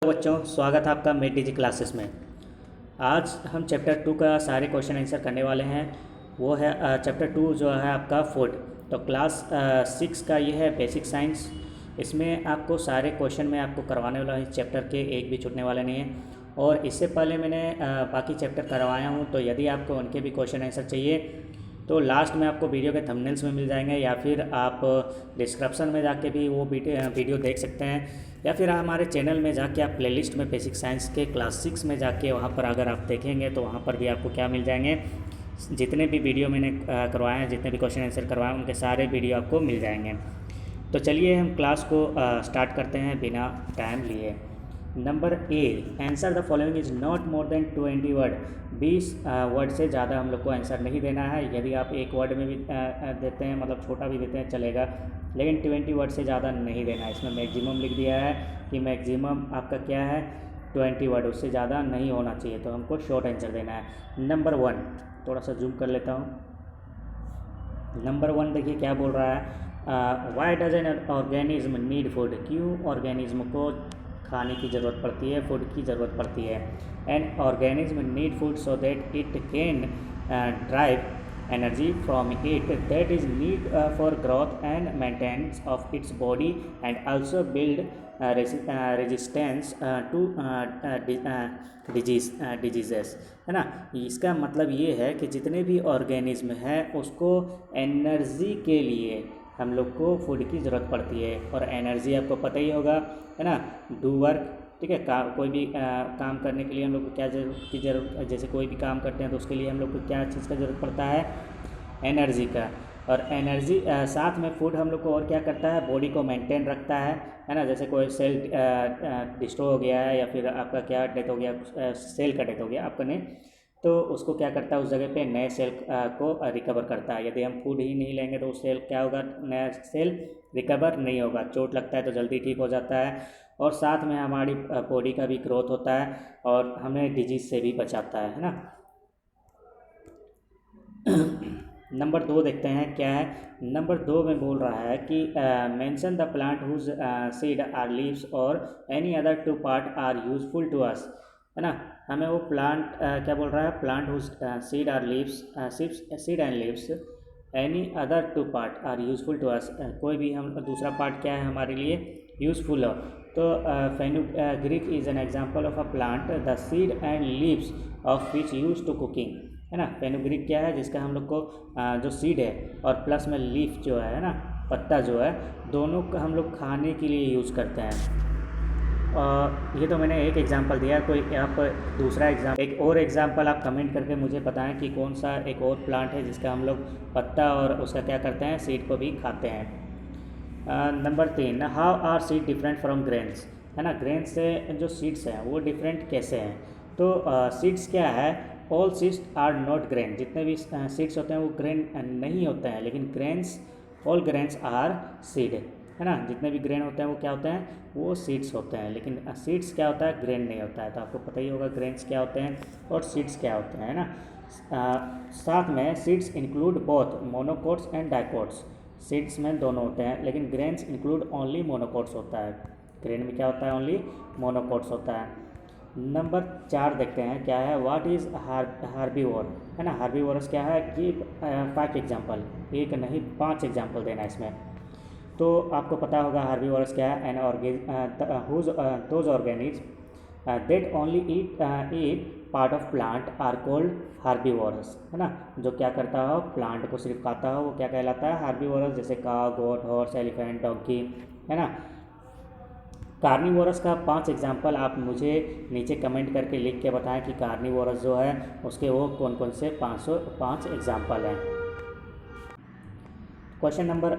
Hello बच्चों, स्वागत है आपका मेट डीजी क्लासेस में। आज हम चैप्टर 2 का सारे क्वेश्चन आंसर करने वाले हैं। वो है चैप्टर 2 जो है आपका फूड। तो क्लास 6 का ये है बेसिक साइंस। इसमें आपको सारे क्वेश्चन मैं आपको करवाने वाला हूँ। इस चैप्टर के एक भी छूटने वाले नहीं हैं। और इससे पहले मैंने बाकी चैप्टर करवाया हूँ, तो यदि आपको उनके भी क्वेश्चन आंसर चाहिए तो लास्ट में आपको वीडियो के थंबनेल्स में मिल जाएंगे, या फिर आप डिस्क्रिप्शन में जाके भी वो वीडियो देख सकते हैं, या फिर हमारे चैनल में जाके आप प्लेलिस्ट में बेसिक साइंस के क्लास 6 में जाके वहाँ पर अगर आप देखेंगे तो वहाँ पर भी आपको क्या मिल जाएंगे, जितने भी वीडियो मैंने करवाए हैं, जितने भी क्वेश्चन आंसर करवाए हैं, उनके सारे वीडियो आपको मिल जाएंगे। तो चलिए हम क्लास को स्टार्ट करते हैं बिना टाइम लिए। Number A, answer the following is not more then 20 word. 20 word से ज़्यादा हम लोग को आंसर नहीं देना है। यदि आप एक वर्ड में भी देते हैं, मतलब छोटा भी देते हैं चलेगा, लेकिन 20 वर्ड से ज़्यादा नहीं देना है। इसमें मैक्सिमम लिख दिया है कि मैक्सिमम आपका क्या है 20 वर्ड, उससे ज़्यादा नहीं होना चाहिए। तो हमको शॉर्ट आंसर देना है। नंबर 1, थोड़ा सा जूम कर लेता हूँ। नंबर 1 देखिए क्या बोल रहा है, why does N organism need food. क्यों ऑर्गेनिज्म को खाने की ज़रूरत पड़ती है, फूड की ज़रूरत पड़ती है। An organism need food so that it can drive energy from it that is need for growth and maintenance of its body and also build resistance to diseases, है ना। इसका मतलब ये है कि जितने भी ऑर्गेनिज्म हैं उसको एनर्जी के लिए हम लोग को फूड की ज़रूरत पड़ती है। और एनर्जी आपको पता ही होगा, है ना, डू वर्क, ठीक है। कोई भी काम करने के लिए हम लोग को क्या ज़रूरत, जैसे कोई भी काम करते हैं तो उसके लिए हम लोग को क्या चीज़ का ज़रूरत पड़ता है, एनर्जी का। और एनर्जी साथ में फूड हम लोग को और क्या करता है, बॉडी को मेंटेन रखता है ना। जैसे कोई सेल डिस्ट्रॉय हो गया है, या फिर आपका क्या डेथ हो गया, सेल का डेथ हो गया आपका ने, तो उसको क्या करता है, उस जगह पे नए सेल को रिकवर करता है। यदि हम फूड ही नहीं लेंगे तो उस सेल क्या होगा, नया सेल रिकवर नहीं होगा। चोट लगता है तो जल्दी ठीक हो जाता है, और साथ में हमारी बॉडी का भी ग्रोथ होता है और हमें डिजीज़ से भी बचाता है ना। नंबर 2 देखते हैं क्या है। नंबर 2 में बोल रहा है कि mention the plant whose seed or leaves और any other two part are useful to us, है ना। हमें वो प्लांट क्या बोल रहा है, plant whose seed or leaves, seed and leaves, any other two part are useful to us. कोई भी हम दूसरा पार्ट क्या है हमारे लिए यूजफुल हो। तो fenugreek is an example of a plant the seed and leaves of which use to cooking, है ना। फेनुग्रीक क्या है, जिसका हम लोग को जो सीड है और प्लस में लीफ जो है ना, पत्ता जो है, दोनों का हम लोग खाने के लिए यूज़ करते हैं। और ये तो मैंने एक एग्जांपल दिया, कोई आप दूसरा एक और एग्जांपल आप कमेंट करके मुझे बताएं कि कौन सा एक और प्लांट है जिसका हम लोग पत्ता और उसका क्या करते हैं, सीड को भी खाते हैं। Number 3, how are seed different from grains, है ना। ग्रेन्स से जो सीड्स हैं वो डिफरेंट कैसे हैं। तो सीड्स क्या है, all seeds are not grain. जितने भी सीड्स होते हैं वो ग्रेन नहीं होते हैं, लेकिन grains, all grains are seed, है ना। जितने भी ग्रेन होते हैं वो क्या होते हैं, वो सीड्स होते हैं। लेकिन सीड्स क्या होता है, ग्रेन नहीं होता है। तो आपको पता ही होगा ग्रेन्स क्या होते हैं और सीड्स क्या होते हैं, है ना। साथ में seeds include both monocots and dicots. Seeds में दोनों होते हैं, लेकिन ग्रेन्स इंक्लूड ओनली मोनोकोट्स होता है। ग्रेन में क्या होता है, ओनली मोनोकोट्स होता है। नंबर 4 देखते हैं क्या है, व्हाट इज़ हार्बीवोर, है ना। हार्बीवोरस क्या है कि 5 एग्जाम्पल, एक नहीं 5 एग्जाम्पल देना है इसमें। तो आपको पता होगा हार्बीवोरस क्या है, an those organism that only eat part of plant are called herbivorous, है ना। जो क्या करता हो, प्लांट को सिर्फ खाता हो, वो क्या कहलाता है, हार्बीवोरस। जैसे काव, गोट, हॉर्स, एलिफेंट, डॉगी, है ना। कार्निवोरस का 5 एग्जाम्पल आप मुझे नीचे कमेंट करके लिख के बताएं कि कार्निवोरस जो है उसके वो कौन कौन से 5 एग्जाम्पल हैं। क्वेश्चन नंबर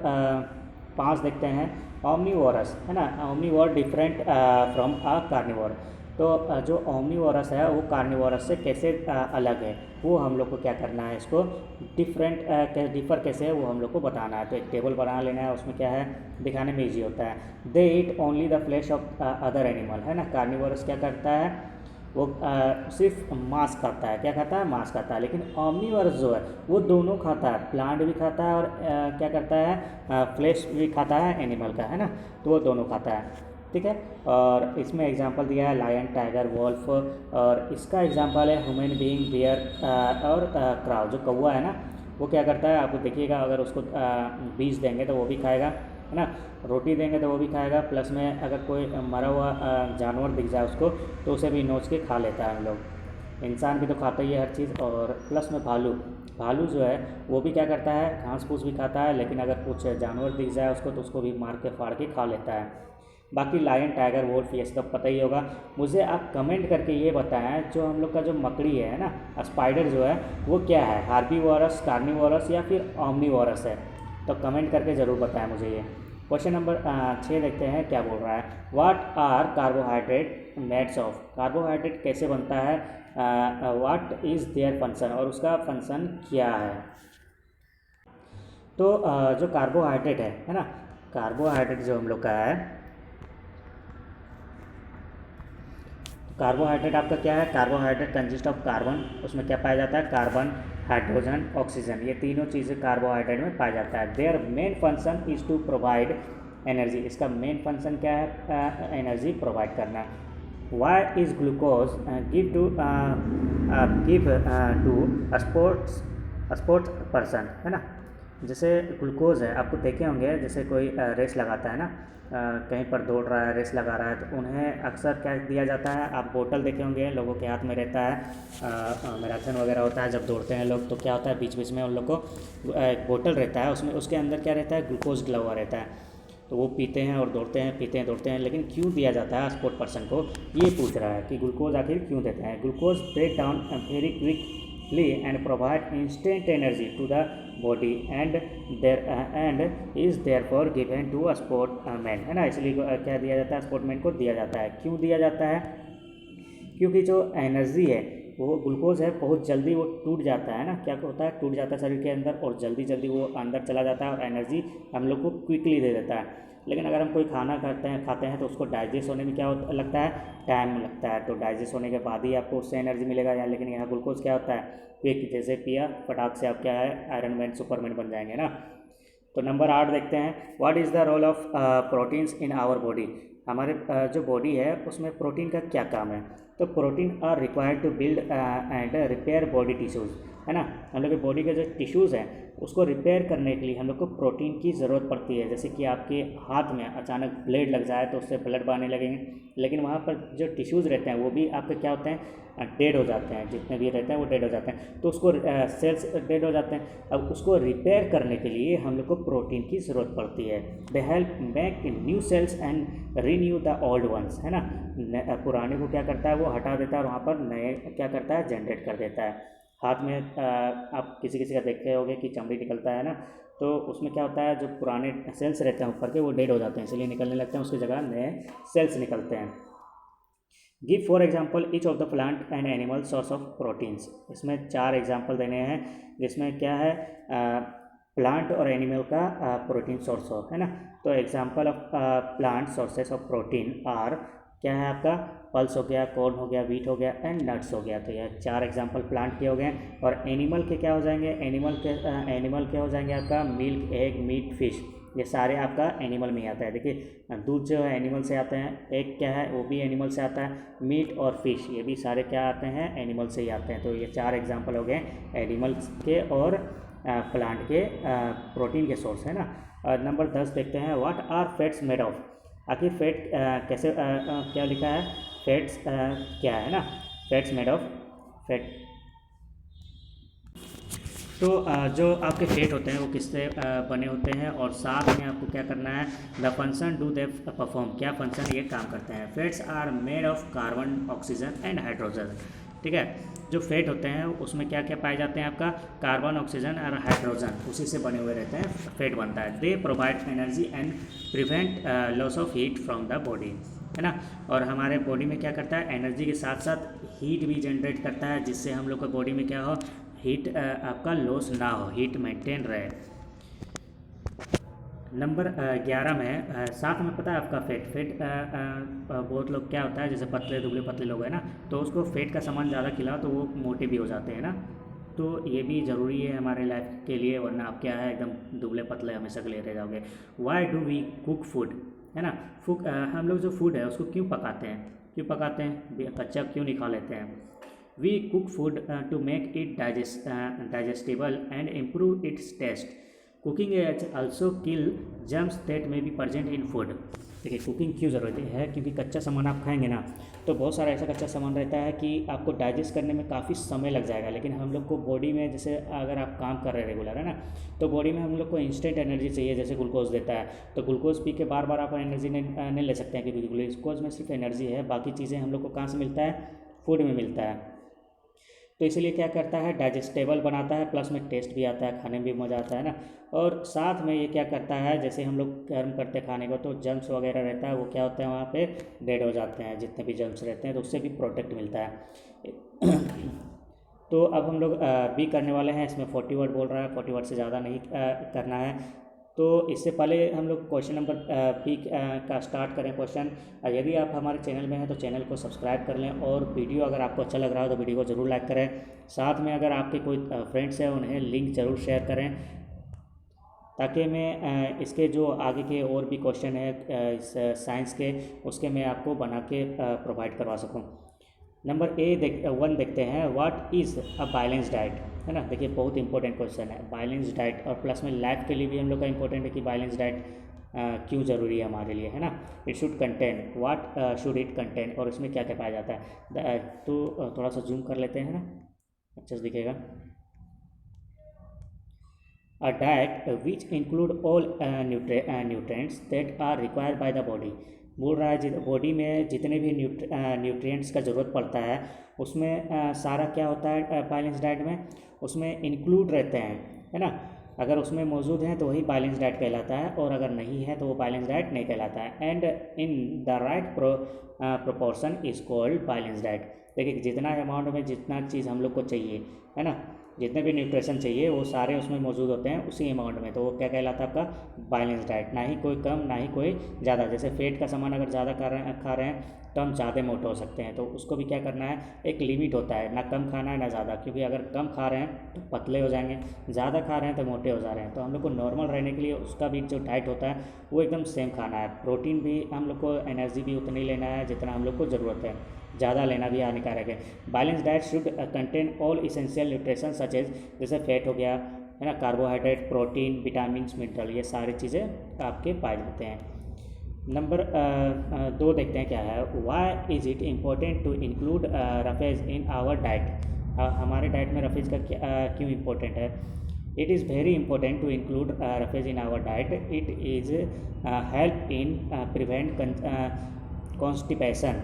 5 देखते हैं, ओमनीवोरस, है ना। Omnivore different from a carnivore. तो जो ओमनीवोरस है वो कार्निवोरस से कैसे अलग है, वो हम लोग को क्या करना है, इसको डिफर कैसे है वो हम लोग को बताना है। तो एक टेबल बना लेना है, उसमें क्या है दिखाने में ईजी होता है। They eat only the flesh of other animal, है ना। कार्निवोरस क्या करता है, वो सिर्फ मांस खाता है। क्या खाता है, मांस खाता है। लेकिन ओमनीवोरस जो है वो दोनों खाता है, प्लांट भी खाता है और क्या करता है, फ्लैश भी खाता है एनिमल का, है ना। तो वो दोनों खाता है। ठीक है। और इसमें एग्जांपल दिया है लायन, टाइगर, वॉल्फ, और इसका एग्जांपल है ह्यूमन बीइंग, बियर और क्राउ। जो कौवा है ना, वो क्या करता है, आपको देखिएगा, अगर उसको बीज देंगे तो वो भी खाएगा, है ना, रोटी देंगे तो वो भी खाएगा, प्लस में अगर कोई मरा हुआ जानवर दिख जाए उसको तो उसे भी नोच के खा लेता है हम लोग। इंसान भी तो खाता ही है हर चीज़। और प्लस में भालू, भालू जो है वो भी क्या करता है, घास फूस भी खाता है, लेकिन अगर कुछ जानवर दिख जाए उसको तो उसको भी मार के फाड़ के खा लेता है। बाकी लायन, टाइगर, वोल्फ ये सब पता ही होगा। मुझे आप कमेंट करके ये बताएं, जो हम लोग का जो मकड़ी है ना, स्पाइडर जो है, वो क्या है, हार्बीवोरस, कार्निवोरस या फिर ओमनीवोरस है? तो कमेंट करके ज़रूर बताएं मुझे ये। क्वेश्चन नंबर 6 देखते हैं क्या बोल रहा है। What are carbohydrate made of? Carbohydrate कैसे बनता है, व्हाट इज़ देयर फंक्शन, और उसका फंक्शन क्या है? तो जो कार्बोहाइड्रेट है ना, कार्बोहाइड्रेट जो हम लोग का है, कार्बोहाइड्रेट आपका क्या है, कार्बोहाइड्रेट कंसिस्ट ऑफ कार्बन, उसमें क्या पाया जाता है, कार्बन, हाइड्रोजन, ऑक्सीजन, ये तीनों चीज़ें कार्बोहाइड्रेट में पाया जाता है। Their main function is to provide energy, इसका मेन फंक्शन क्या है, एनर्जी प्रोवाइड करना। Why is glucose give to sports sports person, है ना। जैसे ग्लूकोज है, आपको देखे होंगे, जैसे कोई रेस लगाता है ना, कहीं पर दौड़ रहा है, रेस लगा रहा है, तो उन्हें अक्सर क्या दिया जाता है, आप बोतल देखे होंगे, लोगों के हाथ में रहता है, मैराथन वगैरह होता है जब दौड़ते हैं लोग, तो क्या होता है, बीच बीच में उन लोग को एक बोतल रहता है, उसमें उसके अंदर क्या रहता है, ग्लूकोज डला हुआ रहता है, तो वो पीते हैं और दौड़ते हैं, पीते हैं दौड़ते हैं। लेकिन क्यों दिया जाता है स्पोर्ट पर्सन को, ये पूछ रहा है कि ग्लूकोज आखिर क्यों देते हैं। Glucose break down very quickly and provide instant energy to the body and is therefore given to a sportsman, है ना। इसलिए क्या दिया जाता है, स्पोर्टमैन को दिया जाता है। क्यों दिया जाता है, क्योंकि जो एनर्जी है वो ग्लूकोज है, बहुत जल्दी वो टूट जाता है ना, क्या होता है, टूट जाता है शरीर के अंदर और जल्दी जल्दी वो अंदर चला जाता है और एनर्जी हम लोग को क्विकली दे देता है। लेकिन अगर हम कोई खाना खाते हैं तो उसको डाइजेस्ट होने में क्या लगता है, टाइम लगता है, तो डाइजेस्ट होने के बाद ही आपको उससे एनर्जी मिलेगा यार। लेकिन यहाँ ग्लूकोज क्या होता है, क्विक, जैसे पिया फटाक से आप क्या है, आयरन मैन, सुपरमैन बन जाएंगे ना। तो नंबर 8 देखते हैं, what is the role of proteins in our body? हमारे जो बॉडी है उसमें प्रोटीन का क्या काम है? तो protein are required to build and repair body tissues, है ना। हम लोग के बॉडी के जो टिश्यूज़ हैं उसको रिपेयर करने के लिए हम लोग को प्रोटीन की ज़रूरत पड़ती है। जैसे कि आपके हाथ में अचानक ब्लेड लग जाए तो उससे ब्लड बहने लगेंगे, लेकिन वहाँ पर जो टिश्यूज़ रहते हैं वो भी आपके क्या होते हैं, डेड हो जाते हैं, जितने भी रहते हैं वो डेड हो जाते हैं, तो उसको सेल्स डेड हो जाते हैं। अब उसको रिपेयर करने के लिए हम लोग को प्रोटीन की ज़रूरत पड़ती है। They help make new sales and renew the old ones, है ना। पुराने को क्या करता है, वो हटा देता है और वहाँ पर नए क्या करता है, जनरेट कर देता है। हाथ में आप किसी किसी का देखे होंगे कि चमड़ी निकलता है ना, तो उसमें क्या होता है, जो पुराने सेल्स रहते हैं ऊपर के वो डेड हो जाते हैं, इसलिए निकलने लगते हैं, उसकी जगह नए सेल्स निकलते हैं। Give for example each of the plant and animal source of proteins, इसमें 4 एग्जाम्पल देने हैं, जिसमें क्या है, प्लांट और एनिमल का प्रोटीन सोर्स हो, है ना। तो example of plant sources of protein are, क्या है आपका, पल्स हो गया, कॉर्न हो गया, व्हीट हो गया एंड नट्स हो गया। तो ये 4 एग्जाम्पल प्लांट के हो गए। और एनिमल के क्या हो जाएंगे, एनिमल के हो जाएंगे आपका मिल्क, एग, मीट, फिश, ये सारे आपका एनिमल में ही आता है। देखिए दूध जो है एनिमल से आते हैं, एग क्या है वो भी एनिमल से आता है, मीट और फिश ये भी सारे क्या आते हैं, एनिमल से ही आते हैं। तो ये 4 एग्जाम्पल हो गए एनिमल्स के और प्लांट के प्रोटीन के सोर्स, है ना। नंबर 10 देखते हैं, what are fats made of? आखिर फैट कैसे क्या लिखा है, फैट्स क्या है ना, फैट्स मेड ऑफ फैट। तो जो आपके फैट होते हैं वो किससे बने होते हैं, और साथ में आपको क्या करना है, the function do they perform, क्या फंक्शन ये काम करते हैं। Fats are made of carbon, oxygen and hydrogen, ठीक है। जो फैट होते हैं उसमें क्या क्या पाए जाते हैं, आपका कार्बन, ऑक्सीजन और हाइड्रोजन, उसी से बने हुए रहते हैं, फैट बनता है। They provide energy and prevent loss of heat from the body, है ना। और हमारे बॉडी में क्या करता है, एनर्जी के साथ साथ हीट भी जनरेट करता है, जिससे हम लोग का बॉडी में क्या हो, हीट आपका लॉस ना हो, हीट मेंटेन रहे। नंबर 11 में साथ में पता है आपका फैट बहुत लोग क्या होता है, जैसे पतले दुबले पतले लोग हैं ना, तो उसको फैट का सामान ज़्यादा खिलाओ तो वो मोटे भी हो जाते हैं ना। तो ये भी ज़रूरी है हमारे लाइफ के लिए, वरना आप क्या है एकदम दुबले पतले हमेशा के लिए रह जाओगे। Why do we cook food, है ना। हम लोग जो फूड है उसको क्यों पकाते हैं, कच्चा क्यों नहीं खा लेते हैं। We cook food to make it digestible and improve its taste. Cooking also kill germs that may be present in food। देखिए कुकिंग क्यों ज़रूरत है, क्योंकि कच्चा सामान आप खाएंगे ना तो बहुत सारा ऐसा कच्चा सामान रहता है कि आपको डाइजेस्ट करने में काफ़ी समय लग जाएगा, लेकिन हम लोग को बॉडी में, जैसे अगर आप काम कर रहे हैं रेगुलर, है ना, तो बॉडी में हम लोग को इंस्टेंट एनर्जी चाहिए, जैसे ग्लूकोज देता है। तो ग्लूकोज पी के बार बार आप एनर्जी नहीं ले सकते हैं, क्योंकि ग्लूकोज में सिर्फ एनर्जी है, बाकी चीज़ें हम लोग को कहाँ से मिलता है, फूड में मिलता है। तो इसलिए क्या करता है, डाइजेस्टेबल बनाता है, प्लस में टेस्ट भी आता है, खाने में भी मज़ा आता है ना। और साथ में ये क्या करता है, जैसे हम लोग गर्म करते हैं खाने को तो जर्म्स वगैरह रहता है वो क्या होता है वहाँ पे डेड हो जाते हैं, जितने भी जर्म्स रहते हैं, तो उससे भी प्रोटेक्ट मिलता है। तो अब हम लोग बी करने वाले हैं, इसमें 40 वर्ड बोल रहा है, 40 वर्ड से ज़्यादा नहीं करना है। तो इससे पहले हम लोग क्वेश्चन नंबर बी का स्टार्ट करें क्वेश्चन। यदि आप हमारे चैनल में हैं तो चैनल को सब्सक्राइब कर लें, और वीडियो अगर आपको अच्छा लग रहा हो तो वीडियो को ज़रूर लाइक करें। साथ में अगर आपके कोई फ्रेंड्स हैं उन्हें लिंक ज़रूर शेयर करें, ताकि मैं इसके जो आगे के और भी क्वेश्चन है इस साइंस के, उसके मैं आपको बना के प्रोवाइड करवा सकूँ। नंबर वन देखते हैं, what is a balance diet, है ना। देखिए बहुत इंपॉर्टेंट क्वेश्चन है बैलेंस डाइट, और प्लस में लाइफ के लिए भी हम लोग का इंपॉर्टेंट है कि बैलेंस डाइट क्यों ज़रूरी है हमारे लिए, है ना। It should contain, what should it contain, और इसमें क्या क्या पाया जाता है। तो थोड़ा सा जूम कर लेते हैं ना, अच्छे से दिखेगा। A diet which include all nutrients that are required by the body। बोल रहा है बॉडी में जितने भी न्यूट्रिएंट्स का ज़रूरत पड़ता है उसमें सारा क्या होता है बैलेंस डाइट में, उसमें इंक्लूड रहते हैं, है ना। अगर उसमें मौजूद हैं तो वही बैलेंस डाइट कहलाता है, और अगर नहीं है तो वो बैलेंस डाइट नहीं कहलाता है। And in the right proportion is called balance diet. देखिए जितना अमाउंट में जितना चीज़ हम लोग को चाहिए, है ना, जितने भी न्यूट्रिशन चाहिए वो सारे उसमें मौजूद होते हैं उसी अमाउंट में, तो वो क्या कहलाता है आपका बैलेंस डाइट। ना ही कोई कम ना ही कोई ज़्यादा। जैसे फेट का सामान अगर ज़्यादा खा रहे हैं तो हम ज़्यादा मोटे हो सकते हैं, तो उसको भी क्या करना है, एक लिमिट होता है, ना कम खाना है ना ज़्यादा, क्योंकि अगर कम खा रहे हैं तो पतले हो जाएंगे, ज़्यादा खा रहे हैं तो मोटे हो जा रहे हैं। तो हम लोग को नॉर्मल रहने के लिए उसका भी जो डाइट होता है वो एकदम सेम खाना है। प्रोटीन भी हम लोग को, एनर्जी भी उतनी लेना है जितना हम लोग को ज़रूरत है, ज़्यादा लेना भी हानिकारक है। Balance diet should contain all essential nutrition such as, जैसे फैट हो गया, है ना, कार्बोहाइड्रेट, प्रोटीन, विटामिन, मिनरल, ये सारी चीज़ें आपके पाए जाते हैं। नंबर 2 देखते हैं क्या है, why is it important to include roughage in our diet. हमारे डाइट में रफेज का क्यों इम्पोर्टेंट है। It is very important to include roughage in our diet. It is help in prevent constipation,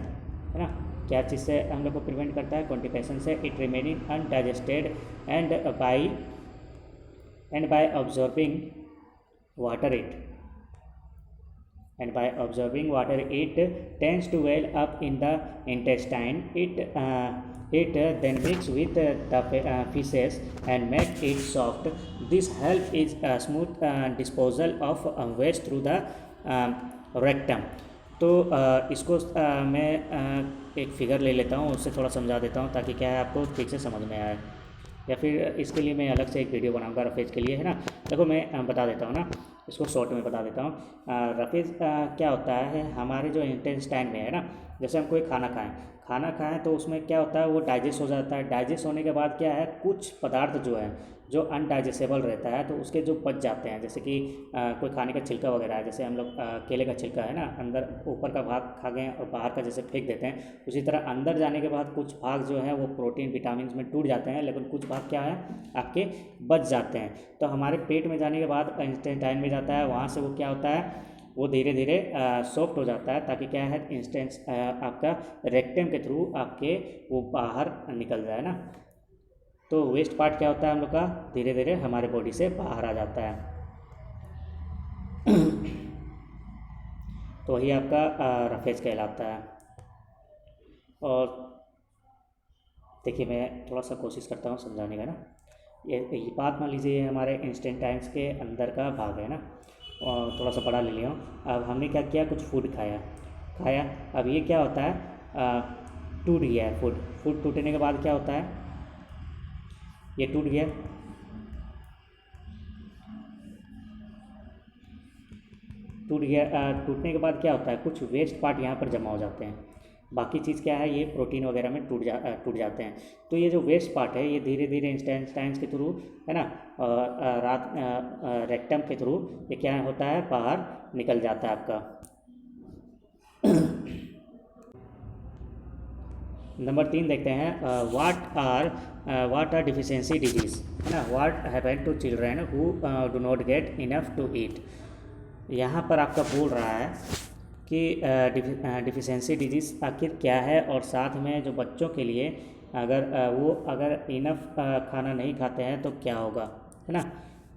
है ना। क्या चीज़ से हम लोग को प्रिवेंट करता है, कॉन्स्टिपेशन से। It remaining undigested and by observing water it it tends to well up in the intestine. It then mix with the feces and make it soft. This help is smooth disposal of waste through the rectum। तो इसको मैं एक figure ले लेता हूँ, उससे थोड़ा समझा देता हूँ ताकि क्या है आपको ठीक से समझ में आए, या फिर इसके लिए मैं अलग से एक वीडियो बनाऊंगा रफेज के लिए, है ना। देखो मैं बता देता हूँ ना, इसको शॉर्ट में बता देता हूँ। रफेज क्या होता है, हमारे जो इंटेस्टाइन में है ना, जैसे हम कोई खाना खाएं तो उसमें क्या होता है, वो डाइजेस्ट हो जाता है। डाइजेस्ट होने के बाद क्या है, कुछ पदार्थ जो है जो अनडाइजेस्टेबल रहता है तो उसके जो बच जाते हैं, जैसे कि कोई खाने का छिलका वगैरह है, जैसे हम लोग केले का छिलका है ना, अंदर ऊपर का भाग खा गए और बाहर का जैसे फेंक देते हैं, उसी तरह अंदर जाने के बाद कुछ भाग जो है वो प्रोटीन विटामिन में टूट जाते हैं, लेकिन कुछ भाग क्या है आपके बच जाते हैं। तो हमारे पेट में जाने के बाद इंटेस्टाइन में जाता है, वहाँ से वो क्या होता है, वो धीरे धीरे सॉफ्ट हो जाता है, ताकि क्या है इंस्टेंस आपका रेक्टम के थ्रू आपके वो बाहर निकल जाए ना। तो वेस्ट पार्ट क्या होता है हम लोग का, धीरे धीरे हमारे बॉडी से बाहर आ जाता है। तो वही आपका रफेज कहलाता है। और देखिए मैं थोड़ा सा कोशिश करता हूँ समझाने का ना। ये बात मान लीजिए ये हमारे इंस्टेंटाइन्स के अंदर का भाग है ना, और थोड़ा सा बड़ा ले लिया हूँ। अब हमने क्या किया, कुछ फूड खाया। अब ये क्या होता है, टूट गया है फूड टूटने के बाद क्या होता है, ये टूट टूट गया, टूटने के बाद क्या होता है, कुछ वेस्ट पार्ट यहाँ पर जमा हो जाते हैं, बाकी चीज़ क्या है, ये प्रोटीन वगैरह में टूट जाते हैं। तो ये जो वेस्ट पार्ट है ये धीरे धीरे इंटेस्टाइन्स के थ्रू, है ना, रात रेक्टम के थ्रू ये क्या होता है, बाहर निकल जाता है आपका। नंबर 3 देखते हैं, वाट आर डिफिशेंसी डिजीज़, है ना, what happen to children who do not get enough to eat. यहाँ पर आपका बोल रहा है कि डिफिशेंसी डिजीज़ आखिर क्या है, और साथ में जो बच्चों के लिए अगर वो अगर इनफ खाना नहीं खाते हैं तो क्या होगा, है ना।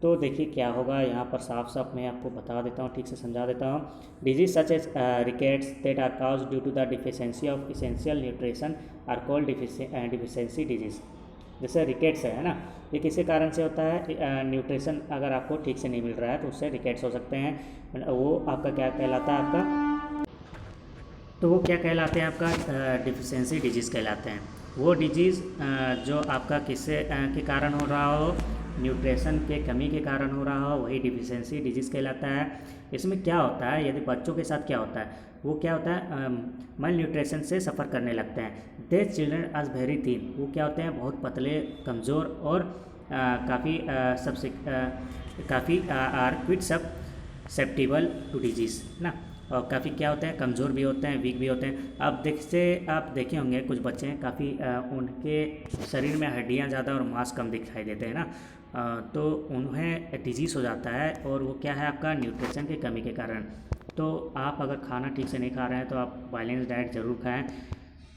तो देखिए क्या होगा, यहाँ पर साफ साफ मैं आपको बता देता हूँ, ठीक से समझा देता हूँ। Disease such as rickets that are cause due to the deficiency of essential nutrition are called deficiency diseases. जैसे रिकेट्स है ना, ये किसी कारण से होता है, न्यूट्रिशन अगर आपको ठीक से नहीं मिल रहा है तो उससे रिकेट्स हो सकते हैं। वो आपका क्या कहलाता है, आपका तो वो क्या कहलाते हैं, आपका डिफिशेंसी डिजीज़ कहलाते हैं। वो डिजीज़ जो आपका किससे के कारण हो रहा हो, न्यूट्रिशन के कमी के कारण हो रहा हो, वही डिफिशेंसी डिजीज़ कहलाता है। इसमें क्या होता है, यदि बच्चों के साथ क्या होता है, वो क्या होता है, मल न्यूट्रिशन से सफ़र करने लगते हैं। They children are very thin, वो क्या होते हैं, बहुत पतले, कमज़ोर और काफ़ी are quite susceptible to diseases ना, और काफ़ी क्या होते हैं, कमज़ोर भी होते हैं, वीक भी होते हैं। आप देखे होंगे कुछ बच्चे हैं काफ़ी उनके शरीर में हड्डियाँ ज़्यादा और मांस कम दिखाई देते हैं ना, तो उन्हें डिजीज़ हो जाता है, और वो क्या है, आपका न्यूट्रिशन की कमी के कारण। तो आप अगर खाना ठीक से नहीं खा रहे हैं तो आप बैलेंस डाइट ज़रूर खाएं,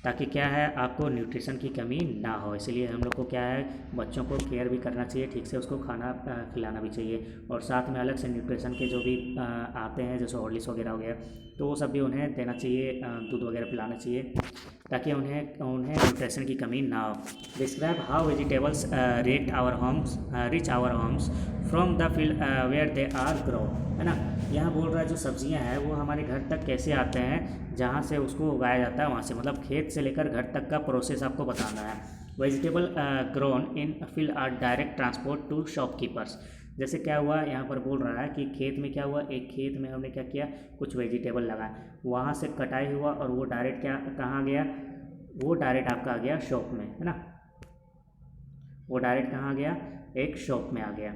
ताकि क्या है, आपको न्यूट्रिशन की कमी ना हो। इसलिए हम लोग को क्या है, बच्चों को केयर भी करना चाहिए, ठीक से उसको खाना खिलाना भी चाहिए, और साथ में अलग से न्यूट्रिशन के जो भी आते हैं, जैसे हॉर्लिक्स वगैरह हो गया, तो वो सब भी उन्हें देना चाहिए, दूध वगैरह पिलाना चाहिए, ताकि उन्हें न्यूट्रिशन की कमी ना हो। Describe how vegetables reach our homes from the field where they are grow, है ना। यहाँ बोल रहा है जो सब्जियाँ हैं वो हमारे घर तक कैसे आते हैं, जहाँ से उसको उगाया जाता है वहाँ से, मतलब खेत से लेकर घर तक का प्रोसेस आपको बताना है। Vegetable grown in field are direct transport to shopkeepers. जैसे क्या हुआ, यहाँ पर बोल रहा है कि खेत में क्या हुआ, एक खेत में हमने क्या किया, कुछ वेजिटेबल लगाए, वहाँ से कटाई हुआ और वो डायरेक्ट क्या कहाँ गया, वो डायरेक्ट आपका आ गया शॉप में, है ना। वो डायरेक्ट कहाँ गया, एक शॉप में आ गया,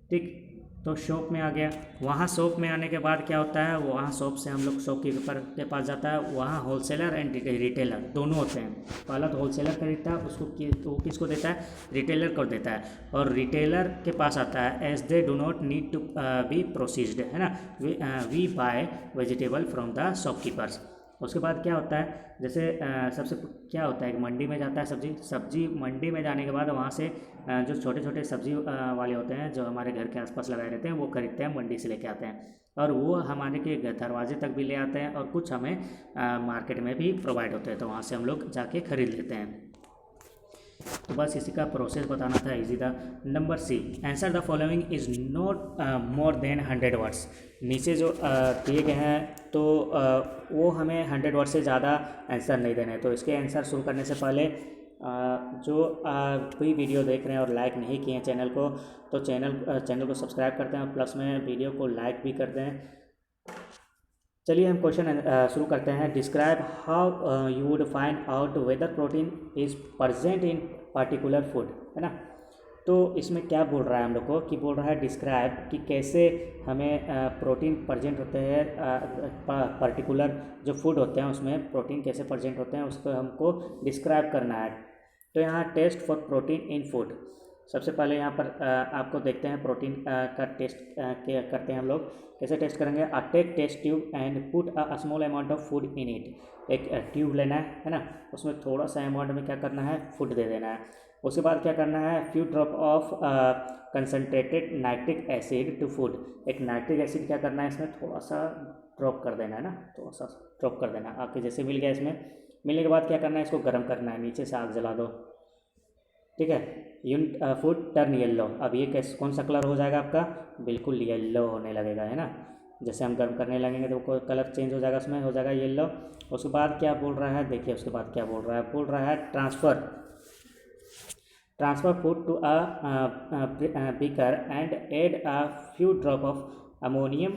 ठीक। तो शॉप में आ गया, वहाँ शॉप में आने के बाद क्या होता है, वहाँ शॉप से हम लोग शॉपकीपर के पास जाता है, वहाँ होलसेलर एंड रिटेलर दोनों होते हैं। पहला तो होलसेलर खरीदता है उसको, तो किसको देता है, रिटेलर को देता है, और रिटेलर के पास आता है as they do not need to be processed, है ना। We buy vegetable from the shopkeepers. उसके बाद क्या होता है, जैसे सबसे क्या होता है, मंडी में जाता है सब्जी मंडी में जाने के बाद वहाँ से जो छोटे छोटे सब्जी वाले होते हैं, जो हमारे घर के आसपास लगाए रहते हैं, वो खरीदते हैं, मंडी से लेके आते हैं, और वो हमारे के दरवाजे तक भी ले आते हैं, और कुछ हमें मार्केट में भी प्रोवाइड होते हैं, तो वहाँ से हम लोग जाके खरीद लेते हैं। तो बस इसी का प्रोसेस बताना था, इजी था। Number C, answer the following is not more than 100 words. नीचे जो दिए गए हैं तो वो हमें 100 वर्ड से ज़्यादा आंसर नहीं देने हैं। तो इसके आंसर शुरू करने से पहले जो कोई वीडियो देख रहे हैं और लाइक नहीं किए हैं चैनल को, तो चैनल को सब्सक्राइब करते हैं और प्लस में वीडियो को लाइक भी कर दें। चलिए हम क्वेश्चन शुरू करते हैं। Describe how you would find out whether protein is present in particular food, है ना। तो इसमें क्या बोल रहा है हम लोग को, कि बोल रहा है डिस्क्राइब कि कैसे हमें प्रोटीन प्रेजेंट होते हैं, पर्टिकुलर जो फूड होते हैं उसमें प्रोटीन कैसे प्रेजेंट होते हैं, उसको हमको डिस्क्राइब करना है। तो यहाँ test for protein in food, सबसे पहले यहाँ पर आपको देखते हैं प्रोटीन का टेस्ट करते हैं हम लोग। कैसे टेस्ट करेंगे, take test tube and put a small amount of food in it. एक ट्यूब लेना है ना, उसमें थोड़ा सा अमाउंट में क्या करना है, फूड दे देना है। उसके बाद क्या करना है, few drop of concentrated nitric acid to food. एक नाइट्रिक एसिड क्या करना है, इसमें थोड़ा सा ड्रॉप कर देना है ना, थोड़ा सा ड्रॉप कर देना है। आपके जैसे मिल गया, इसमें मिलने के बाद क्या करना है, इसको गर्म करना है, नीचे से आग जला दो, ठीक है। Unit food turn yellow. अब ये कौन सा कलर हो जाएगा आपका, बिल्कुल येलो होने लगेगा, है ना। जैसे हम गर्म करने लगेंगे तो कोई कलर चेंज हो जाएगा, उसमें हो जाएगा येलो। उसके बाद क्या बोल रहा है, देखिए उसके बाद क्या बोल रहा है transfer food to a beaker and add a few drop of ammonium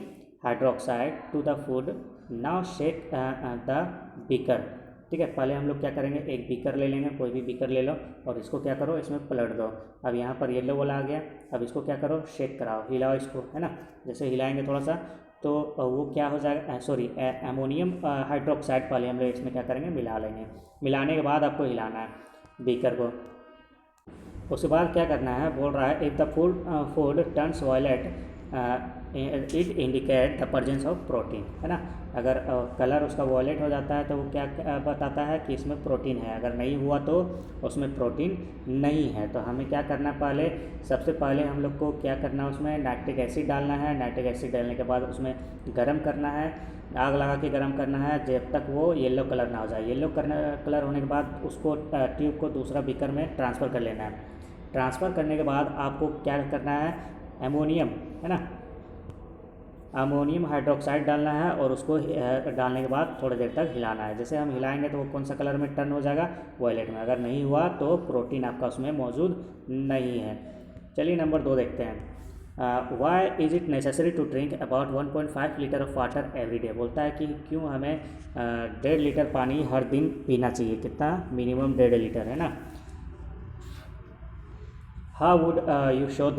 hydroxide to the food, now shake the beaker. ठीक है, पहले हम लोग क्या करेंगे, एक बीकर ले लेंगे, कोई भी बीकर ले लो और इसको क्या करो, इसमें पलट दो। अब यहाँ पर येलो वाला आ गया, अब इसको क्या करो, शेक कराओ, हिलाओ इसको, है ना। जैसे हिलाएंगे थोड़ा सा तो वो क्या हो जाएगा, सॉरी अमोनियम हाइड्रोक्साइड पहले हम लोग इसमें क्या करेंगे, मिला लेंगे। मिलाने के बाद आपको हिलाना है बीकर को। उसके बाद क्या करना है, बोल रहा है if the food turns violet it indicate the presence of protein, है ना। अगर कलर उसका वॉयलेट हो जाता है तो वो क्या बताता है कि इसमें प्रोटीन है, अगर नहीं हुआ तो उसमें प्रोटीन नहीं है। तो हमें क्या करना है, पहले सबसे पहले हम लोग को क्या करना है, उसमें नाइट्रिक एसिड डालना है। नाइट्रिक एसिड डालने के बाद उसमें गर्म करना है, आग लगा के गर्म करना है जब तक वो येलो कलर ना हो जाए। येलो कलर होने के बाद उसको ट्यूब को दूसरा बीकर में ट्रांसफ़र कर लेना है। ट्रांसफ़र करने के बाद आपको क्या करना है, अमोनियम, है ना, अमोनियम हाइड्रोक्साइड डालना है और उसको डालने के बाद थोड़ी देर तक हिलाना है। जैसे हम हिलाएंगे तो वो कौन सा कलर में टर्न हो जाएगा, वॉयलेट में। अगर नहीं हुआ तो प्रोटीन आपका उसमें मौजूद नहीं है। चलिए नंबर 2 देखते हैं। Why is it necessary to drink about 1.5 litre of water every day. बोलता है कि क्यों हमें 1.5 लीटर पानी हर दिन पीना चाहिए। कितना, मिनिमम 1.5 लीटर, है ना। How would you show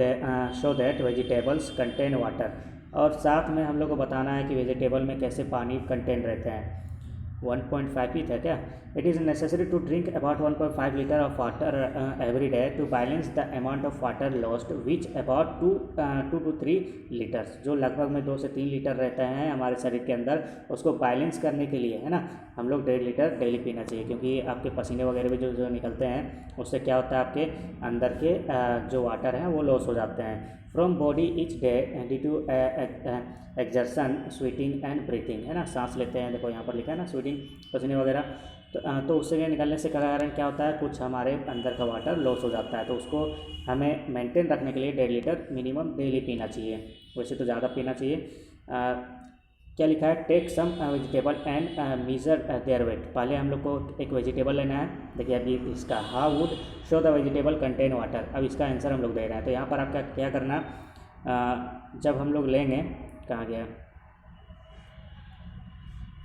that vegetables contain water. और साथ में हम लोग को बताना है कि वेजिटेबल में कैसे पानी कंटेन रहते हैं। 1.5 ही था क्या। It is necessary to drink about 1.5 litre of water every day to balance the amount of water lost which about 2 to 3 litres. जो लगभग में 2 से 3 लीटर रहते हैं हमारे शरीर के अंदर, उसको बैलेंस करने के लिए, है ना, हम लोग 1.5 लीटर डेली पीना चाहिए। क्योंकि आपके पसीने वगैरह भी जो निकलते हैं उससे क्या होता है, आपके अंदर के जो वाटर हैं वो लॉस हो जाते हैं from body each day due to exertion, sweating and breathing, है ना। सांस लेते हैं, देखो यहाँ पर लिखा है ना, स्वीटिंग, पसीने वगैरह। तो उससे निकलने से कारण क्या होता है, कुछ हमारे अंदर का वाटर लॉस हो जाता है। तो उसको हमें मेंटेन रखने के लिए 1.5 लीटर मिनिमम डेली पीना चाहिए। वैसे तो ज़्यादा पीना चाहिए। क्या लिखा है, take some vegetable and measure their weight. पहले हम लोग को एक वेजिटेबल लेना है। देखिए अभी इसका how would show the vegetable contain water. अब इसका आंसर हम लोग दे रहे हैं। तो यहाँ पर आपका क्या करना, जब हम लोग लेंगे, कहाँ गया,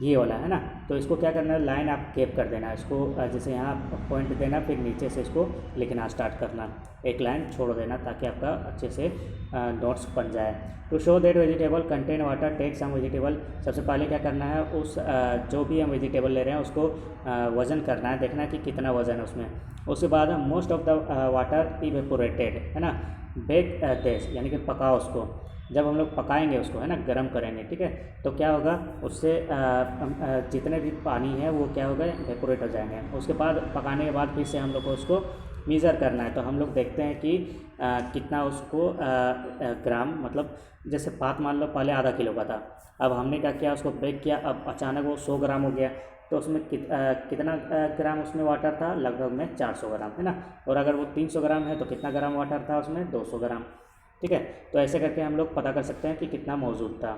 ये वाला है ना, तो इसको क्या करना है, लाइन आप केप कर देना। इसको जैसे यहाँ पॉइंट देना, फिर नीचे से इसको लिखना स्टार्ट करना, एक लाइन छोड़ देना ताकि आपका अच्छे से नोट्स बन जाए। To show that vegetable contain water take some vegetable. सबसे पहले क्या करना है, उस जो भी हम वेजिटेबल ले रहे हैं उसको वज़न करना है, देखना है कि कितना वज़न है उसमें। उसके बाद most of the water evaporated, है ना। बेक दिस, यानी कि पकाओ उसको। जब हम लोग पकाएंगे उसको, है ना, गर्म करेंगे, ठीक है, तो क्या होगा, उससे जितने भी पानी है वो क्या होगा, वेपोरेट हो जाएंगे। उसके बाद पकाने के बाद फिर से हम लोग को उसको मीज़र करना है। तो हम लोग देखते हैं कि कितना उसको ग्राम, मतलब जैसे बात मान लो पहले आधा किलो का था, अब हमने क्या किया, उसको ब्रेक किया, अब अचानक वो 100 ग्राम हो गया। तो उसमें कितना ग्राम उसमें वाटर था, लगभग में 400 ग्राम, है ना। और अगर वो 300 ग्राम है तो कितना ग्राम वाटर था उसमें, 200 ग्राम। ठीक है, तो ऐसे करके हम लोग पता कर सकते हैं कि कितना मौजूद था।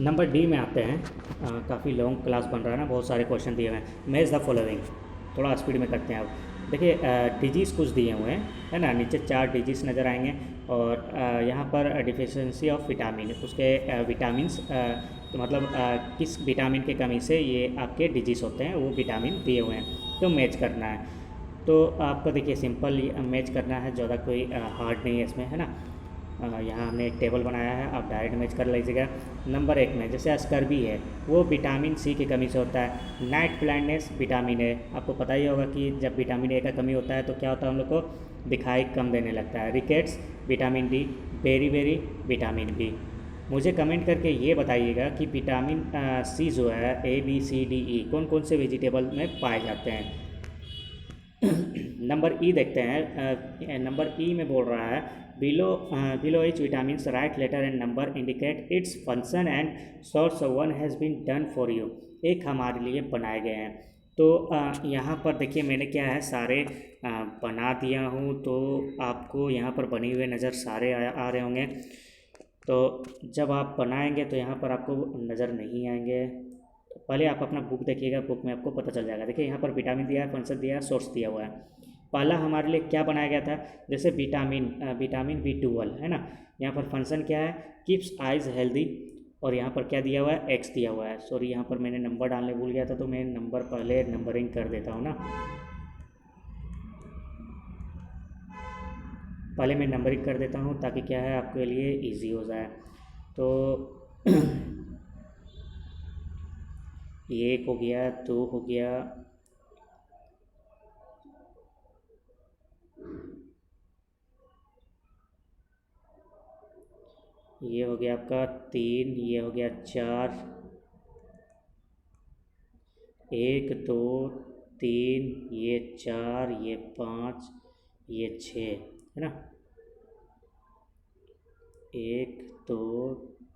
नंबर डी में आते हैं। काफ़ी लॉन्ग क्लास बन रहा है ना, बहुत सारे क्वेश्चन दिए हुए हैं। मैच द फॉलोइंग, थोड़ा स्पीड में करते हैं। अब देखिए डिजीज़ कुछ दिए हुए हैं, है ना, नीचे 4 डिजीज़ नज़र आएंगे। और यहाँ पर डिफिशिएंसी ऑफ विटामिन, उसके विटामिन्स, तो मतलब किस विटामिन की कमी से ये आपके डिजीज़ होते हैं, वो विटामिन दिए हुए हैं, तो मैच करना है। तो आपको देखिए सिंपल मैच करना है, ज़्यादा कोई हार्ड नहीं है इसमें, है ना। यहाँ हमने एक टेबल बनाया है, आप डायरेक्ट मैच कर लीजिएगा। नंबर 1 में जैसे स्कर्वी है, वो विटामिन सी की कमी से होता है। नाइट ब्लाइंडनेस विटामिन ए, आपको पता ही होगा कि जब विटामिन ए का कमी होता है तो क्या होता है, हम लोग को दिखाई कम देने लगता है। Rickets vitamin D, beriberi vitamin B. मुझे कमेंट करके ये बताइएगा कि विटामिन सी जो है, A B C D E, कौन कौन से वेजिटेबल में पाए जाते हैं। नंबर ई देखते हैं। नंबर ई में बोल रहा है below each vitamin write letter and number indicate its function and source one has been done for you. एक हमारे लिए बनाए गए हैं। तो यहाँ पर देखिए मैंने क्या है, सारे बना दिया हूँ, तो आपको यहाँ पर बने हुए नज़र सारे आ रहे होंगे। तो जब आप बनाएंगे तो यहाँ पर आपको नज़र नहीं आएंगे। पहले आप अपना बुक देखिएगा, बुक में आपको पता चल जाएगा। देखिए यहाँ पर विटामिन दिया है, फंक्शन दिया है, सोर्स दिया हुआ है। पहला हमारे लिए क्या बनाया गया था, जैसे विटामिन B12 है ना, यहाँ पर फंक्शन क्या है, कीप्स आइज हेल्दी, और यहाँ पर क्या दिया हुआ है, एक्स दिया हुआ है। सॉरी, यहाँ पर मैंने नंबर डालने भूल गया था, तो मैं नंबर पहले नंबरिंग कर देता हूँ ना, पहले मैं नंबरिंग कर देता हूँ ताकि क्या है आपके लिए इजी हो जाए। तो ये एक हो गया, दो हो गया, ये हो गया आपका 3, ये हो गया 4, 1 2 3, ये 4, ये 5, ये 6 है ना, 1 2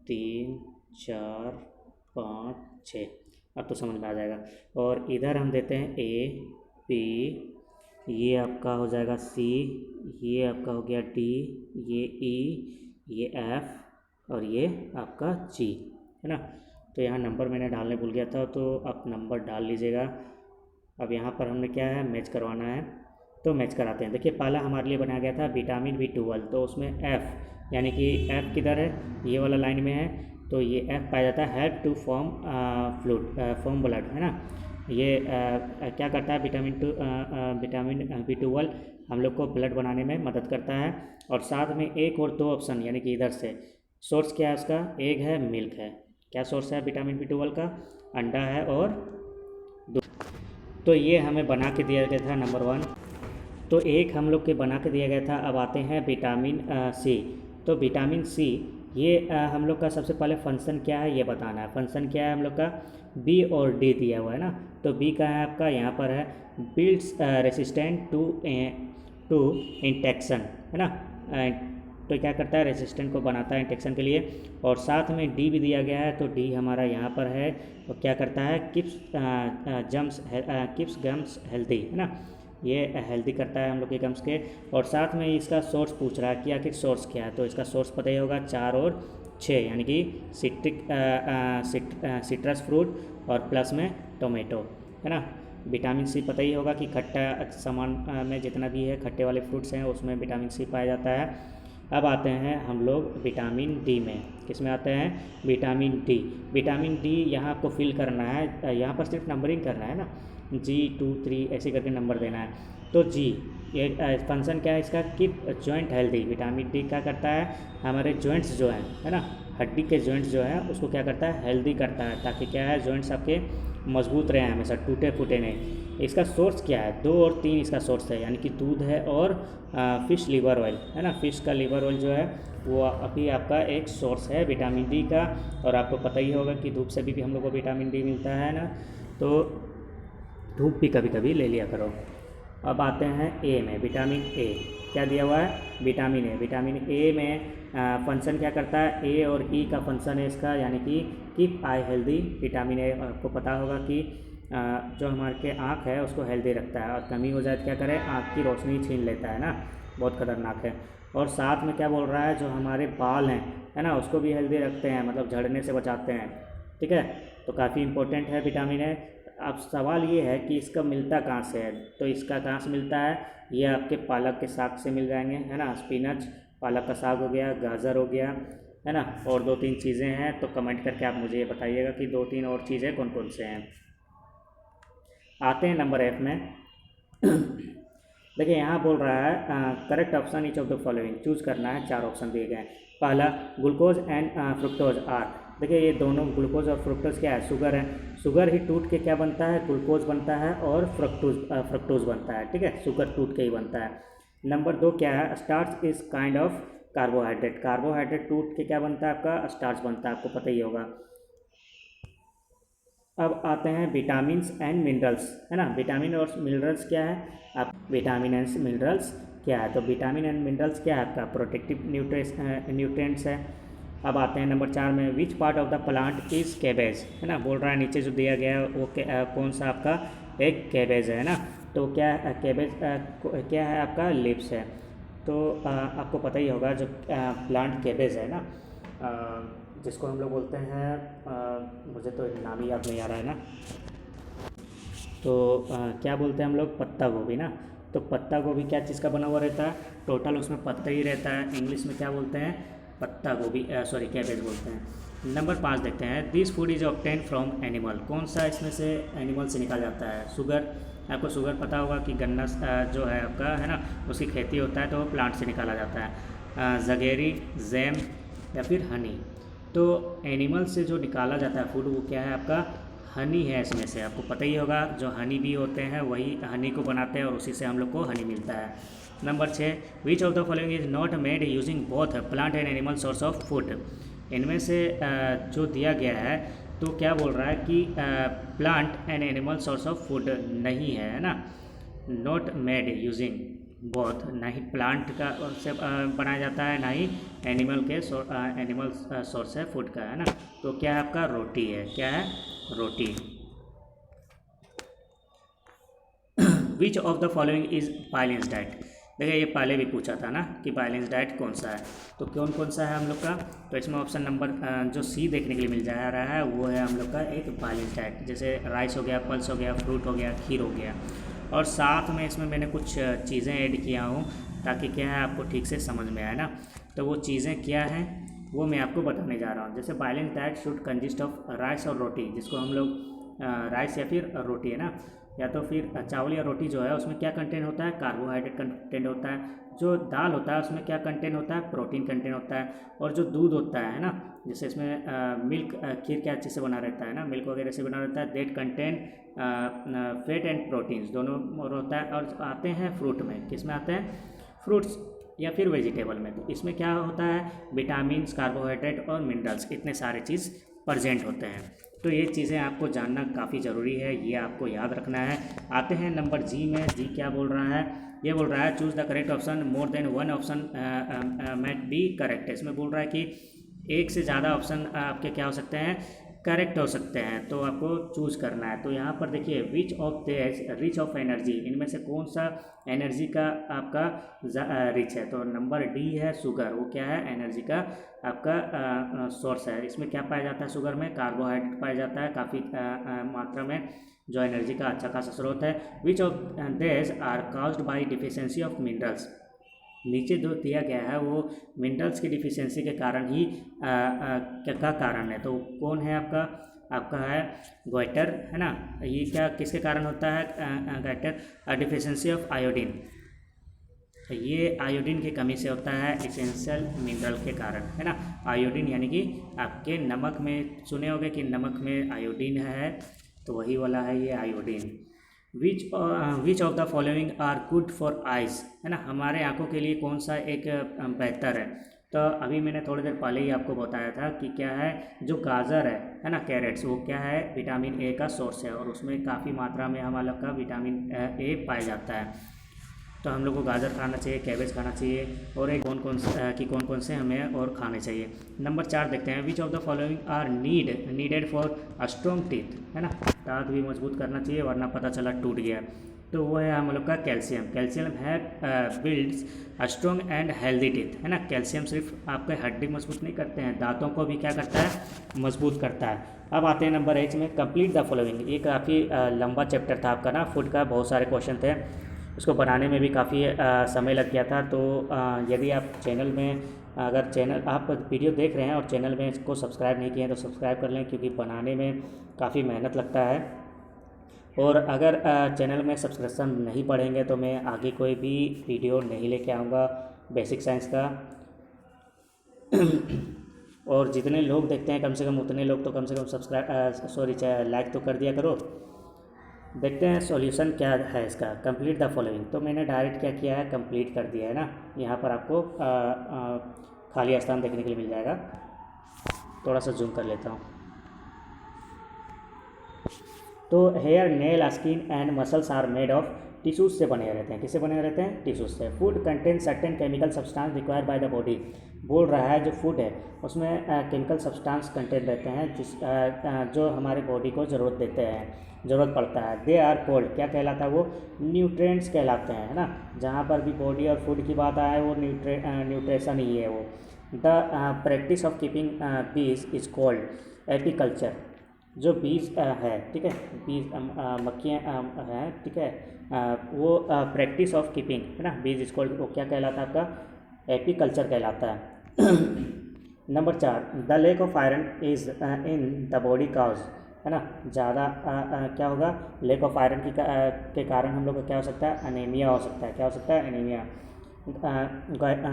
3 4 5 6, अब तो समझ में आ जाएगा। और इधर हम देते हैं A B, ये आपका हो जाएगा C, ये आपका हो गया D, ये E, ये F, और ये आपका G है ना। तो यहाँ नंबर मैंने डालने भूल गया था, तो आप नंबर डाल लीजिएगा। अब यहाँ पर हमने क्या है, मैच करवाना है, तो मैच कराते हैं। देखिए पहला हमारे लिए बनाया गया था विटामिन B12, तो उसमें F, यानी कि F किधर है, ये वाला लाइन में है, तो ये F पाया जाता है, help to form form blood है ना। ये क्या करता है, विटामिन B12 हम लोग को ब्लड बनाने में मदद करता है। और साथ में एक और दो ऑप्शन, यानी कि इधर से सोर्स क्या है उसका, एग है, मिल्क है। क्या सोर्स है विटामिन B12 का, अंडा है और दूध। तो ये हमें बना के दिया गया था नंबर 1, तो एक हम लोग के बना के दिया गया था। अब आते हैं विटामिन C। तो विटामिन C ये हम लोग का सबसे पहले फंक्शन क्या है ये बताना है। फंक्शन क्या है हम लोग का, B और D दिया हुआ है ना, तो B का है आपका, यहाँ पर है बिल्ड्स रेसिस्टेंट टू इंटेक्शन है ना। तो क्या करता है, रेसिस्टेंट को बनाता है इंटेक्शन के लिए। और साथ में D भी दिया गया है, तो D हमारा यहाँ पर है, और क्या करता है, कीप्स गम्स हेल्दी है ना, ये हेल्दी करता है हम लोग के गम्स के। और साथ में इसका सोर्स पूछ रहा है कि आखिर सोर्स क्या है, तो इसका सोर्स पता ही होगा, 4 और 6, यानी कि सिट्रस फ्रूट और प्लस में टोमेटो है ना। विटामिन C पता ही होगा कि खट्टा सामान में जितना भी है, खट्टे वाले फ्रूट्स हैं उसमें विटामिन C पाया जाता है। अब आते हैं हम लोग विटामिन D में, किस में आते हैं, विटामिन D। विटामिन D यहाँ आपको फिल करना है, यहाँ पर सिर्फ नंबरिंग करना है ना, G2 3 ऐसे करके नंबर देना है। तो G ये फंक्शन क्या है इसका, keep joint healthy. Vitamin D क्या करता है, हमारे जॉइंट्स जो हैं है ना, हड्डी के जॉइंट्स जो हैं उसको क्या करता है, हेल्दी करता है, ताकि क्या है, जॉइंट्स आपके मजबूत रहे हमेशा, टूटे फूटे नहीं। इसका सोर्स क्या है, 2 और 3 इसका सोर्स है, यानी कि दूध है और फिश लिवर ऑयल है ना। फिश का लिवर ऑयल जो है वो अभी आपका एक सोर्स है विटामिन D का। और आपको पता ही होगा कि धूप से भी हम लोग को विटामिन D मिलता है ना, तो धूप भी कभी कभी ले लिया करो। अब आते हैं A में, विटामिन A क्या दिया हुआ है, विटामिन A। विटामिन A में फंक्शन क्या करता है, A और E का फंक्शन है इसका, यानी कि keep I healthy. Vitamin A आपको पता होगा कि जो हमारे के आँख है उसको हेल्दी रखता है, और कमी हो जाए तो क्या करें, आँख की रोशनी छीन लेता है ना, बहुत खतरनाक है। और साथ में क्या बोल रहा है, जो हमारे बाल हैं है ना, उसको भी हेल्दी रखते हैं, मतलब झड़ने से बचाते हैं, ठीक है। तो काफ़ी इंपॉर्टेंट है विटामिन A। अब सवाल ये है कि इसका मिलता कहाँ से है, तो इसका कहाँ से मिलता है, ये आपके पालक के साग से मिल जाएंगे है ना। स्पिनच, पालक का साग हो गया, गाजर हो गया है ना, और 2-3 चीज़ें हैं, तो कमेंट करके आप मुझे ये बताइएगा कि 2-3 और चीज़ें कौन कौन से हैं। आते हैं नंबर F में। देखिए यहाँ बोल रहा है correct option each of the following, choose करना है, 4 ऑप्शन दिए गए हैं। पहला ग्लूकोज एंड फ्रुक्टोज आर, देखिए ये दोनों ग्लूकोज और फ्रुक्टोज क्या है, शुगर है। शुगर ही टूट के क्या बनता है, ग्लूकोज बनता है, और फ्रक्टोज बनता है, ठीक है, शुगर टूट के ही बनता है। नंबर 2 क्या है, starch is kind of carbohydrate. Carbohydrate टूट के क्या बनता है, आपका स्टार्च बनता है, आपको पता ही होगा। अब आते हैं विटामिन्स एंड मिनरल्स है ना। विटामिन और मिनरल्स क्या है, आप विटामिन एंड मिनरल्स क्या है, तो विटामिन एंड मिनरल्स क्या है, आपका प्रोटेक्टिव न्यूट्रिएंट्स है। अब आते हैं नंबर 4 में, which part of the plant is cabbage है ना, बोल रहा है नीचे जो दिया गया है वो कौन सा आपका एक कैबेज है ना। तो क्या कैबेज क्या है, आपका लिप्स है। तो आपको पता ही होगा जो प्लांट कैबेज है ना, जिसको हम लोग बोलते हैं, मुझे तो नाम ही याद नहीं आ रहा है ना, तो क्या बोलते हैं हम लोग, पत्ता गोभी ना। तो पत्ता गोभी क्या चीज़ का बना हुआ रहता है, टोटल उसमें पत्ता ही रहता है, इंग्लिश में क्या बोलते हैं, पत्ता गोभी, सॉरी कैबेज बोलते हैं। नंबर 5 देखते हैं, this food is obtain from animal, कौन सा इसमें से एनिमल से निकाला जाता है, शुगर। आपको शुगर पता होगा कि गन्ना जो है आपका है ना, उसकी खेती होता है तो वो प्लांट से निकाला जाता है। जगेरी, जैम या फिर हनी। तो एनिमल से जो निकाला जाता है फूड वो क्या है आपका, हनी है। इसमें से आपको पता ही होगा जो हनी भी होते हैं वही हनी को बनाते हैं और उसी से हम लोग को हनी मिलता है। Number 6, which of the following is not made using both plant and animal source of food. इनमें से जो दिया गया है तो क्या बोल रहा है कि plant and animal source of food नहीं है ना, नॉट मेड यूजिंग बोथ, ना ही प्लांट का से बनाया जाता है ना ही एनिमल के एनिमल सोर्स है फूड का, है ना। तो क्या है आपका, रोटी है। क्या है, रोटी। Which of the following is balance diet. देखिए ये पहले भी पूछा था ना कि बैलेंस डाइट कौन सा है, तो कौन कौन सा है हम लोग का, तो इसमें ऑप्शन नंबर जो सी देखने के लिए मिल जा रहा है वो है हम लोग का एक बैलेंस डाइट। जैसे राइस हो गया, पल्स हो गया, फ्रूट हो गया, खीर हो गया, और साथ में इसमें मैंने कुछ चीज़ें ऐड किया हूँ ताकि क्या है आपको ठीक से समझ में आए ना। तो वो चीज़ें क्या हैं वो मैं आपको बताने जा रहा हूँ। जैसे balance diet should consist of rice और रोटी, जिसको हम लोग राइस या फिर रोटी है ना, या तो फिर चावल या रोटी जो है उसमें क्या कंटेंट होता है, कार्बोहाइड्रेट कंटेंट होता है। जो दाल होता है उसमें क्या कंटेंट होता है, प्रोटीन कंटेंट होता है। और जो दूध होता है ना, जैसे इसमें मिल्क, खीर क्या चीज़ से बना रहता है ना, मिल्क वगैरह से बना रहता है, that content fat and proteins दोनों होता है। और आते हैं फ्रूट में, किस में आते हैं, फ्रूट्स या फिर वेजिटेबल में। तो इसमें क्या होता है, विटामिन्स, कार्बोहाइड्रेट और मिनरल्स, इतने सारे चीज़ प्रेजेंट होते हैं। तो ये चीज़ें आपको जानना काफ़ी ज़रूरी है, ये आपको याद रखना है। आते हैं नंबर जी में। जी क्या बोल रहा है, ये बोल रहा है choose the correct option, more than one option might be correct. इसमें बोल रहा है कि एक से ज़्यादा ऑप्शन आपके क्या हो सकते हैं, करेक्ट हो सकते हैं, तो आपको चूज़ करना है। तो यहाँ पर देखिए, विच of this rich of energy, इनमें से कौन सा एनर्जी का आपका रिच है, तो नंबर डी है शुगर। वो क्या है, एनर्जी का आपका सोर्स है। इसमें क्या पाया जाता है, शुगर में कार्बोहाइड्रेट पाया जाता है काफ़ी मात्रा में, जो एनर्जी का अच्छा खासा स्रोत है। Which of this are caused by deficiency of minerals, नीचे जो दिया गया है वो मिनरल्स की डिफिशियंसी के कारण ही क्या कारण है। तो कौन है आपका, आपका है गोइटर, है ना। ये क्या किसके कारण होता है, गोइटर डिफिशियंसी ऑफ आयोडीन, ये आयोडीन की कमी से होता है, एसेंशियल मिनरल के कारण, है ना। आयोडीन यानी कि आपके नमक में सुने होंगे कि नमक में आयोडीन है, तो वही वाला है ये iodine. Which of the following are good for eyes, है ना, हमारे आंखों के लिए कौन सा एक बेहतर है। तो अभी मैंने थोड़ी देर पहले ही आपको बताया था कि क्या है, जो गाजर है ना, कैरेट्स, वो क्या है, विटामिन ए का सोर्स है, और उसमें काफ़ी मात्रा में हमारा का विटामिन ए पाया जाता है। तो हम लोग को गाजर खाना चाहिए, कैबेज खाना चाहिए, और एक कौन कौन से हमें और खाने चाहिए। नंबर 4 देखते हैं, which of the following are needed for a strong teeth, है ना, दांत भी मजबूत करना चाहिए वरना पता चला टूट गया। तो वो है हम लोग का कैल्शियम। कैल्शियम है builds a strong and healthy teeth, है ना। कैल्शियम सिर्फ आपके हड्डी मजबूत नहीं करते हैं, दांतों को भी क्या करता है, मजबूत करता है। अब आते हैं नंबर 8 में, कंप्लीट द फॉलोइंग। ये काफ़ी लंबा चैप्टर था आपका ना, फूड का बहुत सारे क्वेश्चन थे, उसको बनाने में भी काफ़ी समय लग गया था। तो यदि आप चैनल में, अगर चैनल आप वीडियो देख रहे हैं और चैनल में इसको सब्सक्राइब नहीं किए हैं तो सब्सक्राइब कर लें, क्योंकि बनाने में काफ़ी मेहनत लगता है। और अगर चैनल में सब्सक्रिप्शन नहीं पड़ेंगे तो मैं आगे कोई भी वीडियो नहीं लेके आऊँगा बेसिक साइंस का। और जितने लोग देखते हैं कम से कम उतने लोग तो कम से कम सब्सक्राइब लाइक तो कर दिया करो। देखते हैं सॉल्यूशन क्या है इसका, कंप्लीट द फॉलोइंग। तो मैंने डायरेक्ट क्या किया है, कंप्लीट कर दिया है ना। यहाँ पर आपको खाली स्थान देखने के लिए मिल जाएगा, थोड़ा सा जूम कर लेता हूँ। तो hair, nail, skin and muscles are made of tissues से बने रहते हैं, किससे बने रहते हैं, टिश्यूज से। Food contain certain chemical substance required by the body, बोल रहा है जो फूड है उसमें केमिकल सब्सटेंस कंटेन रहते हैं जो हमारे बॉडी को ज़रूरत देते हैं, ज़रूरत पड़ता है। दे आर कॉल्ड, क्या कहलाता है वो, न्यूट्रिएंट्स कहलाते हैं, है ना। जहाँ पर भी बॉडी और फूड की बात आए वो न्यूट्रिशन ही है वो। द प्रैक्टिस ऑफ कीपिंग बीज इज कॉल्ड एपीकल्चर, जो बीज है, ठीक है, बीज मक्खियाँ हैं, ठीक है, वो प्रैक्टिस ऑफ कीपिंग है ना, बीज इज कॉल्ड, वो क्या कहलाता है आपका एपीकल्चर कहलाता है। Number 4, the lack of iron is in the body cause, है ना, ज़्यादा क्या होगा, लेक ऑफ आयरन के कारण हम लोग का क्या हो सकता है, अनीमिया हो सकता है, क्या हो सकता है, anaemia.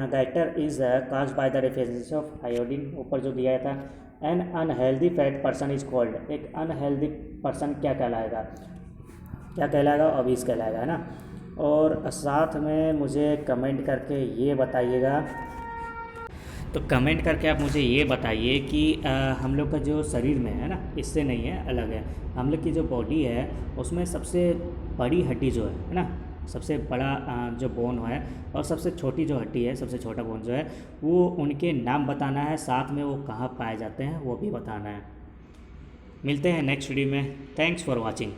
Goitre is cause by the deficiency of iodine, ऊपर जो दिया था। N unhealthy fat person is called, एक अनहेल्दी पर्सन क्या कहलाएगा, क्या कहलाएगा, ओबीस कहलाएगा, है ना। और साथ में मुझे कमेंट करके ये बताइएगा, तो कमेंट करके आप मुझे ये बताइए कि हम लोग का जो शरीर में है ना, इससे नहीं है, अलग है, हम लोग की जो बॉडी है उसमें सबसे बड़ी हड्डी जो है ना, सबसे बड़ा जो बोन है और सबसे छोटी जो हड्डी है, सबसे छोटा बोन जो है, वो उनके नाम बताना है, साथ में वो कहाँ पाए जाते हैं वो भी बताना है। मिलते हैं नेक्स्ट वीडियो में। Thanks for watching.